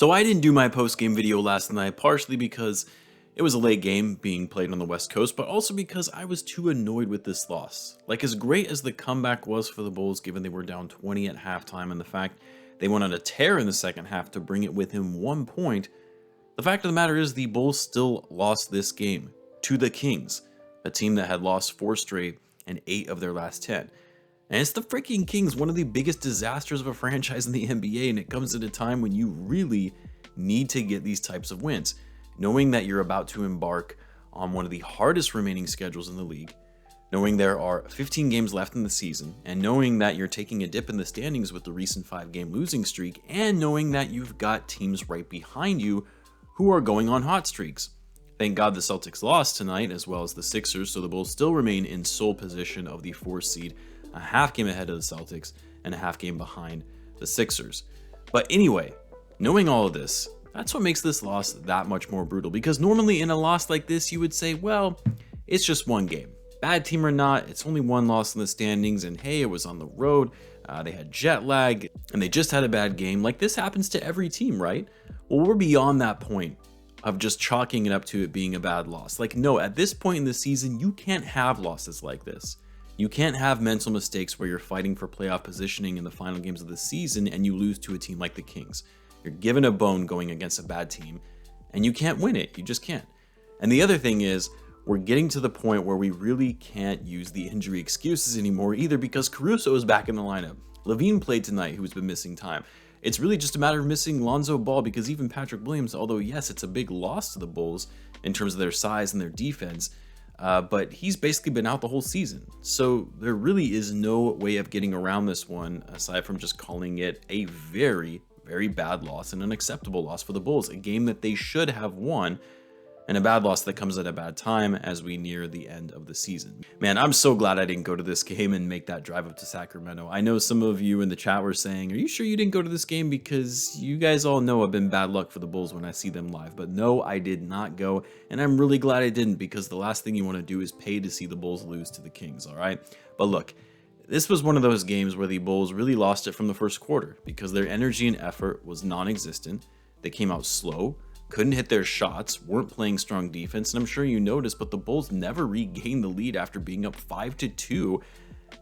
So I didn't do my post-game video last night, partially because it was a late game being played on the West Coast, but also because I was too annoyed with this loss. Like, as great as the comeback was for the Bulls, given they were down 20 at halftime and the fact they went on a tear in the second half to bring it within 1 point, the fact of the matter is the Bulls still lost this game to the Kings, a team that had lost 4 straight and 8 of their last 10. And it's the freaking Kings, one of the biggest disasters of a franchise in the NBA, and it comes at a time when you really need to get these types of wins. Knowing that you're about to embark on one of the hardest remaining schedules in the league, knowing there are 15 games left in the season, and knowing that you're taking a dip in the standings with the recent 5-game losing streak, and knowing that you've got teams right behind you who are going on hot streaks. Thank God the Celtics lost tonight, as well as the Sixers, so the Bulls still remain in sole position of the 4th seed, a half game ahead of the Celtics and a half game behind the Sixers. But anyway, knowing all of this, that's what makes this loss that much more brutal, because normally in a loss like this, you would say, well, it's just one game. Bad team or not, it's only one loss in the standings, and hey, it was on the road, they had jet lag, and they just had a bad game. Like, this happens to every team, right? Well, we're beyond that point of just chalking it up to it being a bad loss. Like, no, at this point in the season, you can't have losses like this. You can't have mental mistakes where you're fighting for playoff positioning in the final games of the season and you lose to a team like the Kings. You're given a bone going against a bad team and you can't win it. You just can't. And the other thing is, we're getting to the point where we really can't use the injury excuses anymore either, because Caruso is back in the lineup. Lavine played tonight, who's been missing time. It's really just a matter of missing Lonzo Ball, because even Patrick Williams, although yes, it's a big loss to the Bulls in terms of their size and their defense, but he's basically been out the whole season. So there really is no way of getting around this one aside from just calling it a very, very bad loss and an unacceptable loss for the Bulls, a game that they should have won, and a bad loss that comes at a bad time as we near the end of the season. Man, I'm so glad I didn't go to this game and make that drive up to Sacramento. I know some of you in the chat were saying, are you sure you didn't go to this game? Because you guys all know I've been bad luck for the Bulls when I see them live. But no, I did not go, and I'm really glad I didn't, because the last thing you want to do is pay to see the Bulls lose to the Kings, all right? But look, this was one of those games where the Bulls really lost it from the first quarter because their energy and effort was non-existent. They came out slow, couldn't hit their shots, weren't playing strong defense, and I'm sure you noticed, but the Bulls never regained the lead after being up 5-2,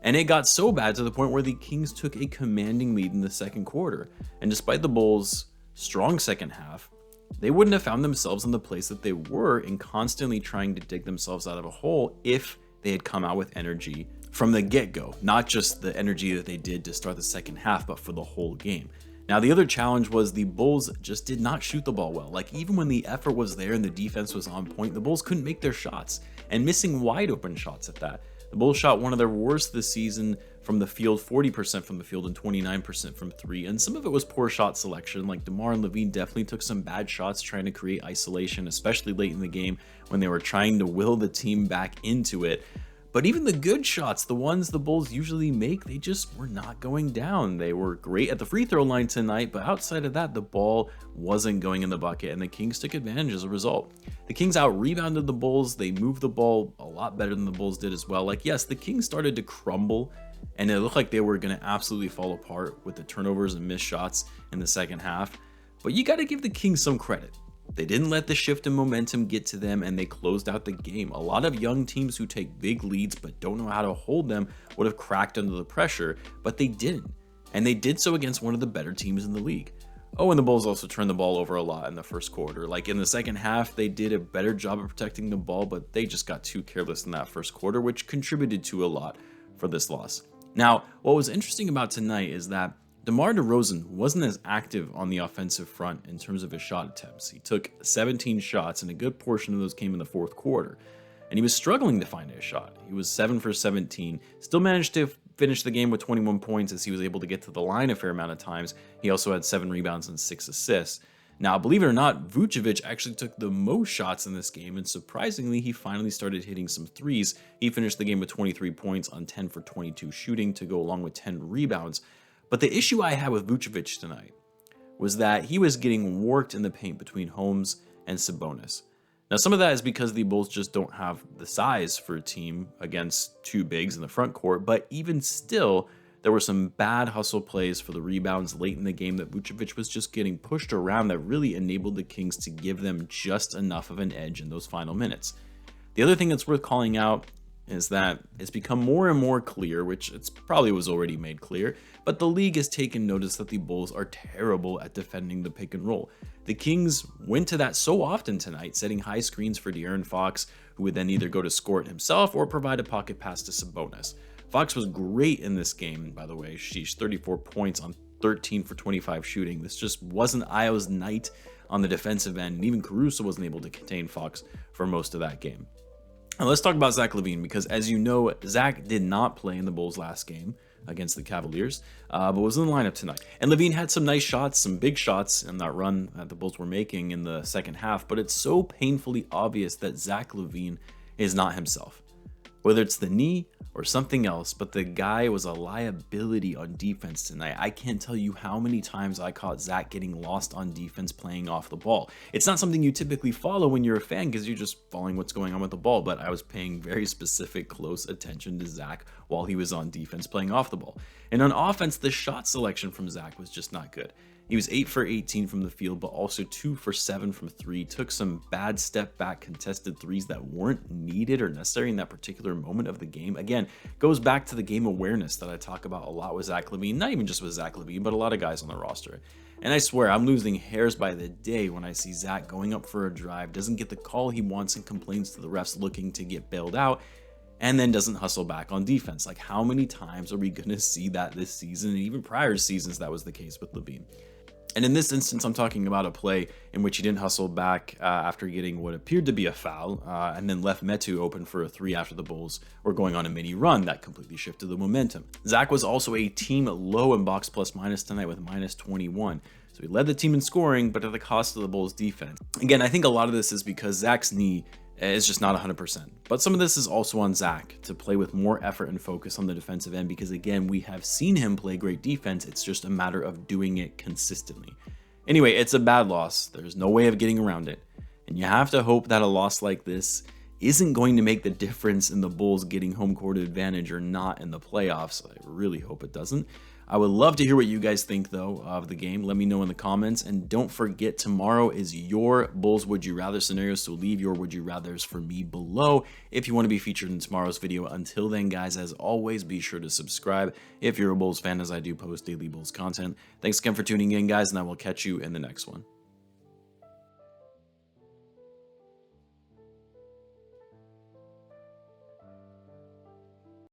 and it got so bad to the point where the Kings took a commanding lead in the second quarter. And despite the Bulls' strong second half, they wouldn't have found themselves in the place that they were in constantly trying to dig themselves out of a hole if they had come out with energy from the get-go, not just the energy that they did to start the second half, but for the whole game. Now, the other challenge was the Bulls just did not shoot the ball well. Like, even when the effort was there and the defense was on point, the Bulls couldn't make their shots, and missing wide open shots at that. The Bulls shot one of their worst this season from the field, 40% from the field and 29% from 3, and some of it was poor shot selection. Like, DeMar and Lavine definitely took some bad shots trying to create isolation, especially late in the game when they were trying to will the team back into it. But even the good shots, the ones the Bulls usually make, they just were not going down. They were great at the free throw line tonight, but outside of that, the ball wasn't going in the bucket, and the Kings took advantage as a result. The Kings out-rebounded the Bulls. They moved the ball a lot better than the Bulls did as well. Like, yes, the Kings started to crumble, and it looked like they were going to absolutely fall apart with the turnovers and missed shots in the second half. But you got to give the Kings some credit. They didn't let the shift in momentum get to them, and they closed out the game. A lot of young teams who take big leads but don't know how to hold them would have cracked under the pressure, but they didn't. And they did so against one of the better teams in the league. Oh, and the Bulls also turned the ball over a lot in the first quarter. Like, in the second half, they did a better job of protecting the ball, but they just got too careless in that first quarter, which contributed to a lot for this loss. Now, what was interesting about tonight is that DeMar DeRozan wasn't as active on the offensive front in terms of his shot attempts. He took 17 shots, and a good portion of those came in the fourth quarter. And he was struggling to find a shot. He was 7 for 17, still managed to finish the game with 21 points as he was able to get to the line a fair amount of times. He also had 7 rebounds and 6 assists. Now, believe it or not, Vucevic actually took the most shots in this game, and surprisingly, he finally started hitting some threes. He finished the game with 23 points on 10 for 22 shooting to go along with 10 rebounds. But the issue I had with Vucevic tonight was that he was getting worked in the paint between Holmes and Sabonis. Now, some of that is because the Bulls just don't have the size for a team against two bigs in the front court, but even still, There were some bad hustle plays for the rebounds late in the game that Vucevic was just getting pushed around that really enabled the Kings to give them just enough of an edge in those final minutes. The other thing that's worth calling out is that it's become more and more clear, which it's probably was already made clear, but the league has taken notice that the Bulls are terrible at defending the pick and roll. The Kings went to that so often tonight, setting high screens for De'Aaron Fox, who would then either go to score it himself or provide a pocket pass to Sabonis. Fox was great in this game, by the way. Sheesh, 34 points on 13 for 25 shooting. This just wasn't Io's night on the defensive end, and even Caruso wasn't able to contain Fox for most of that game. Now let's talk about Zach Lavine, because as you know, Zach did not play in the Bulls last game against the Cavaliers, but was in the lineup tonight. And Lavine had some nice shots, some big shots in that run that the Bulls were making in the second half, but it's so painfully obvious that Zach Lavine is not himself. Whether it's the knee or something else, but the guy was a liability on defense tonight. I can't tell you how many times I caught Zach getting lost on defense playing off the ball. It's not something you typically follow when you're a fan because you're just following what's going on with the ball, but I was paying very specific close attention to Zach while he was on defense playing off the ball. And on offense, the shot selection from Zach was just not good. He was 8 for 18 from the field, but also 2 for 7 from 3. Took some bad step back contested threes that weren't needed or necessary in that particular moment of the game. Again, goes back to the game awareness that I talk about a lot with Zach Lavine, not even just with Zach Lavine, but a lot of guys on the roster. And I swear, I'm losing hairs by the day when I see Zach going up for a drive, doesn't get the call he wants and complains to the refs looking to get bailed out, and then doesn't hustle back on defense. Like, how many times are we going to see that this season? And even prior seasons, that was the case with Lavine. And in this instance, I'm talking about a play in which he didn't hustle back after getting what appeared to be a foul, and then left Metu open for a 3 after the Bulls were going on a mini run that completely shifted the momentum. Zach was also a team low in box plus minus tonight with minus 21. So he led the team in scoring, but at the cost of the Bulls defense. Again, I think a lot of this is because Zach's knee is just not 100%. But some of this is also on Zach to play with more effort and focus on the defensive end, because again, we have seen him play great defense. It's just a matter of doing it consistently. Anyway, it's a bad loss. There's no way of getting around it. And you have to hope that a loss like this isn't going to make the difference in the Bulls getting home court advantage or not in the playoffs. I really hope it doesn't. I would love to hear what you guys think, though, of the game. Let me know in the comments. And don't forget, tomorrow is your Bulls Would You Rather scenario, so leave your Would You Rathers for me below if you want to be featured in tomorrow's video. Until then, guys, as always, be sure to subscribe if you're a Bulls fan, as I do post daily Bulls content. Thanks again for tuning in, guys, and I will catch you in the next one.